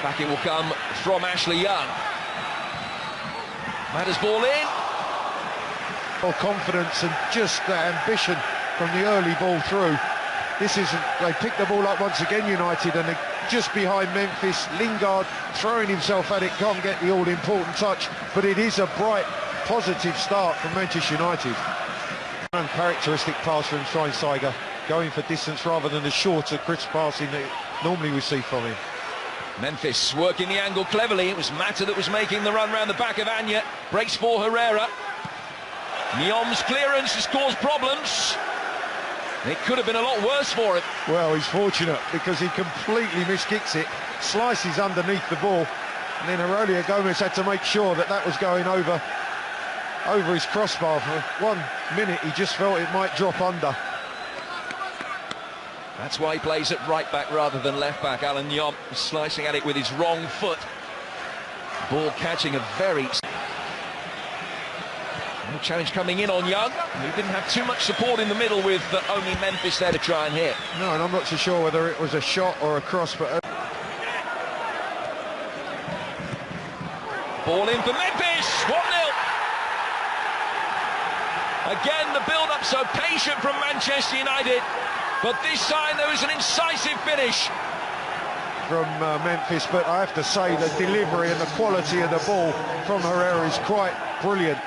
Back it will come from Ashley Young. Matters ball in. More confidence and just that ambition from the early ball through. They picked the ball up once again, United, and they're just behind Memphis. Lingard throwing himself at it, can't get the all-important touch, but it is a bright, positive start from Manchester United. Uncharacteristic pass from Schweinsteiger, going for distance rather than the shorter, crisp passing that normally we see from him. Memphis working the angle cleverly. It was Mata that was making the run round the back of Anya. Breaks for Herrera. Nyom's clearance has caused problems. It could have been a lot worse for him. Well, he's fortunate because he completely miskicks it, slices underneath the ball, and then Aurelio Gomez had to make sure that that was going over his crossbar. For 1 minute he just felt it might drop under. That's why he plays at right back rather than left back. Alan Nyom slicing at it with his wrong foot. Ball catching a very... Challenge coming in on Young, who didn't have too much support in the middle with only Memphis there to try and hit. No, and I'm not so sure whether it was a shot or a cross, but... Ball in for Memphis, 1-0. Again, the build-up so patient from Manchester United, but this time there was an incisive finish. From Memphis, but I have to say the delivery and the quality of the ball from Herrera is quite brilliant.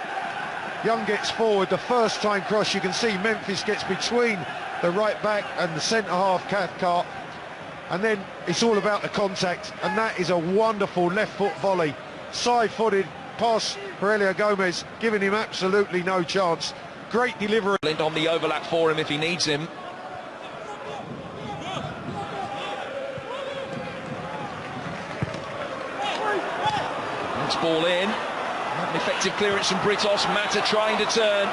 Young gets forward, the first time cross, you can see Memphis gets between the right back and the centre-half Cathcart, and then it's all about the contact, and that is a wonderful left-foot volley, side-footed past Aurelio Gomez, giving him absolutely no chance. Great delivery. On the overlap for him if he needs him. Next ball in. An effective clearance from Britos. Mata trying to turn.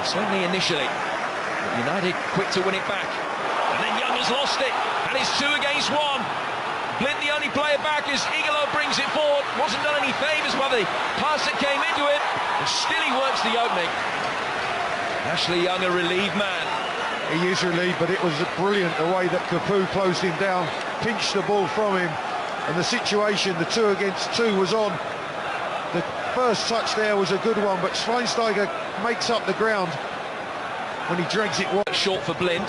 Certainly initially. But United quick to win it back. And then Young has lost it. And it's 2 against 1. Blind the only player back as Igalo brings it forward. Wasn't done any favours by the pass that came into it. And still he works the opening. Ashley Young, a relieved man. He is relieved, but it was brilliant the way that Capoue closed him down, pinched the ball from him. And the situation, the 2 against 2 was on. The first touch there was a good one, but Schweinsteiger makes up the ground when he drags it wide. Short for Blind.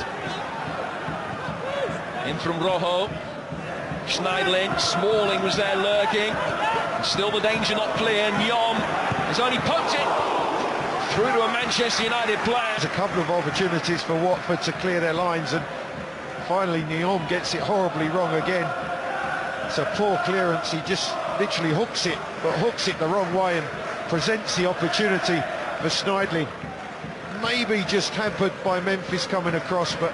In from Rojo. Schneidlin, Smalling was there lurking. Still the danger not clear. Nyom has only poked it through to a Manchester United player. There's a couple of opportunities for Watford to clear their lines, and finally Nyom gets it horribly wrong again. It's a poor clearance, he just literally hooks it, but hooks it the wrong way and presents the opportunity for Schneidlin. Maybe just hampered by Memphis coming across, but...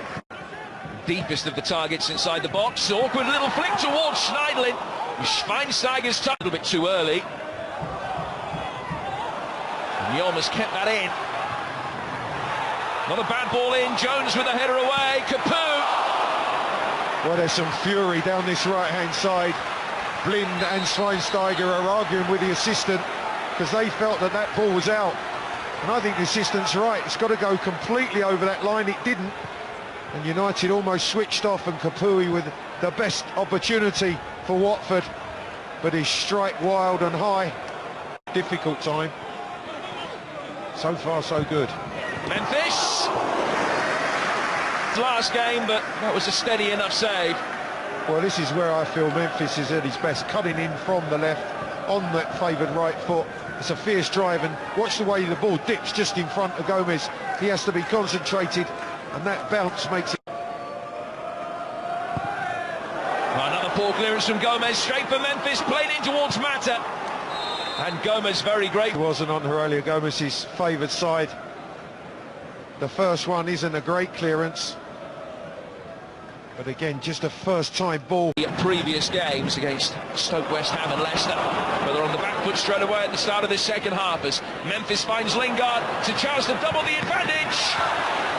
Deepest of the targets inside the box. Awkward little flick towards Schneidlin. Schweinsteiger's touch a little bit too early. Nyom has kept that in. Not a bad ball in. Jones with a header away. Capoue. Well, there's some fury down this right-hand side. Blind and Schweinsteiger are arguing with the assistant because they felt that that ball was out. And I think the assistant's right. It's got to go completely over that line. It didn't. And United almost switched off, and Capoue with the best opportunity for Watford. But he strike wild and high. Difficult time. So far, so good. Memphis. Last game, but that was a steady enough save. Well, this is where I feel Memphis is at his best, cutting in from the left on that favoured right foot. It's a fierce drive, and watch the way the ball dips just in front of Gomez. He has to be concentrated, and that bounce makes it. Another poor clearance from Gomez, straight for Memphis, played in towards Mata. And Gomez very great. It wasn't on Aurelio Gomez's favoured side. The first one isn't a great clearance. But again, just a first-time ball. Previous games against Stoke, West Ham and Leicester. But they're on the back foot straight away at the start of this second half as Memphis finds Lingard to chance to double the advantage.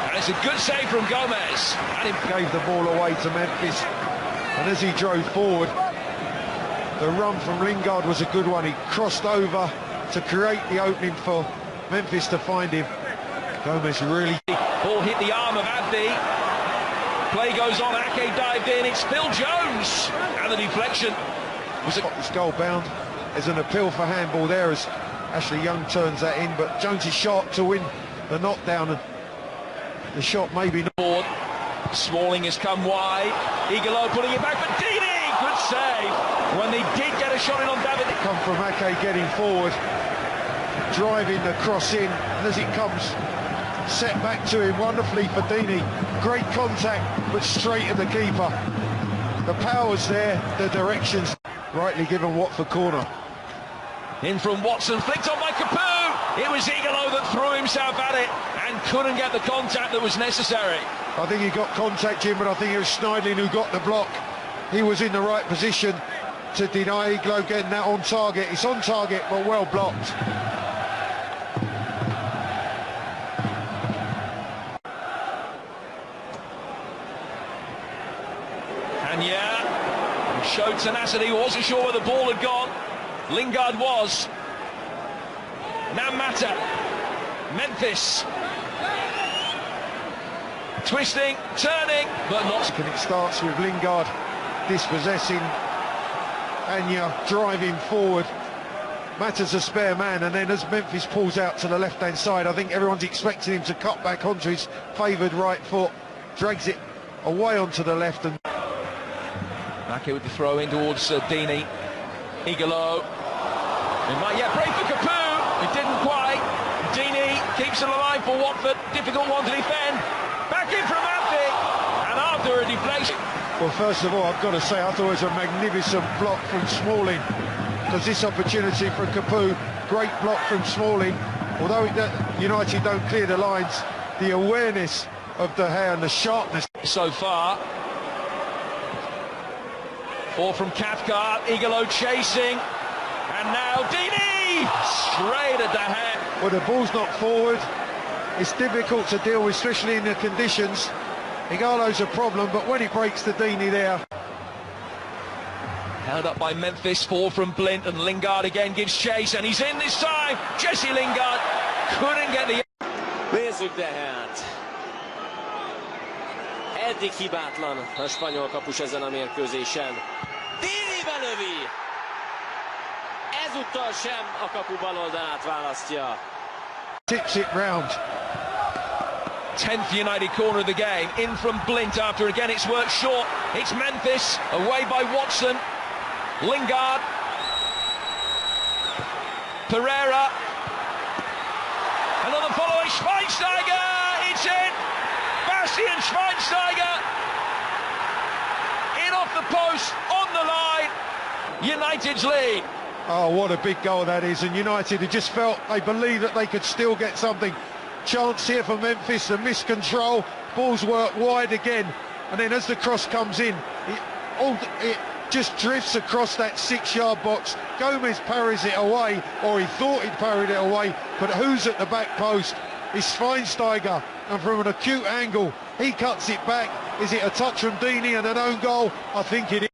And it's a good save from Gomez. And he gave the ball away to Memphis. And as he drove forward, the run from Lingard was a good one. He crossed over to create the opening for Memphis to find him. Gomez really... Ball hit the arm of Abdi. Play goes on, Ake dived in, it's Phil Jones, and the deflection was It's goal bound. There's an appeal for handball there as Ashley Young turns that in, but Jones is sharp to win the knockdown, and the shot maybe not. board. Smalling has come wide, Igalo putting it back, but Dini, good save. When they did get a shot in on David. Come from Ake getting forward, driving the cross in, and as it comes, set back to him wonderfully for Dini. Great contact, but straight at the keeper. The power's there, the direction's rightly given Watford corner. In from Watson, flicked on by Capoue. It was Igalo that threw himself at it and couldn't get the contact that was necessary. I think he got contact, Jim, but I think it was Schneidlin who got the block. He was in the right position to deny Igalo getting that on target. It's on target, but well blocked. And yeah, he showed tenacity, wasn't sure where the ball had gone. Lingard was. Now Mata. Memphis. Twisting, turning, but not. And it starts with Lingard dispossessing, Anya driving forward. Mata's a spare man, and then as Memphis pulls out to the left-hand side, I think everyone's expecting him to cut back onto his favoured right foot, drags it away onto the left, and Ake with the throw in towards Dini. Igalo. He might yet break for Capoue. It didn't quite. Dini keeps it alive for Watford. Difficult one to defend. Back in from Anfield. And after a deflection. well, first of all, I've got to say, I thought it was a magnificent block from Smalling, because this opportunity for Capoue, great block from Smalling. Although United don't clear the lines, the awareness of the hand, the sharpness. So far. 4 from Cathcart, Igalo chasing, and now Dini straight at the head. Well, the ball's not forward, it's difficult to deal with, especially in the conditions. Igalo's a problem, but when he breaks to Dini there. Held up by Memphis, 4 from Blint, and Lingard again gives chase, and he's in this time. Jesse Lingard couldn't get the... Nézzük tehát. Eddig hibátlan a spanyol kapus ezen a mérkőzésen. Dini belövi! Ezúttal sem a kapu baloldalát választja. Tips it round. 10th United corner of the game, in from Blint after again it's worked short. It's Memphis, away by Watson. Lingard. Pereira. Another following, Schweinsteiger! It's in! Bastian Schweinsteiger! In off the post, on the line. United's lead. Oh, what a big goal that is, and United had just felt, they believed that they could still get something. Chance here for Memphis, the miscontrol, ball's worked wide again, and then as the cross comes in, it just drifts across that 6-yard box. Gomez parries it away, or he thought he'd parried it away, but who's at the back post? It's Schweinsteiger, and from an acute angle, he cuts it back. Is it a touch from Dini and an own goal? I think it is.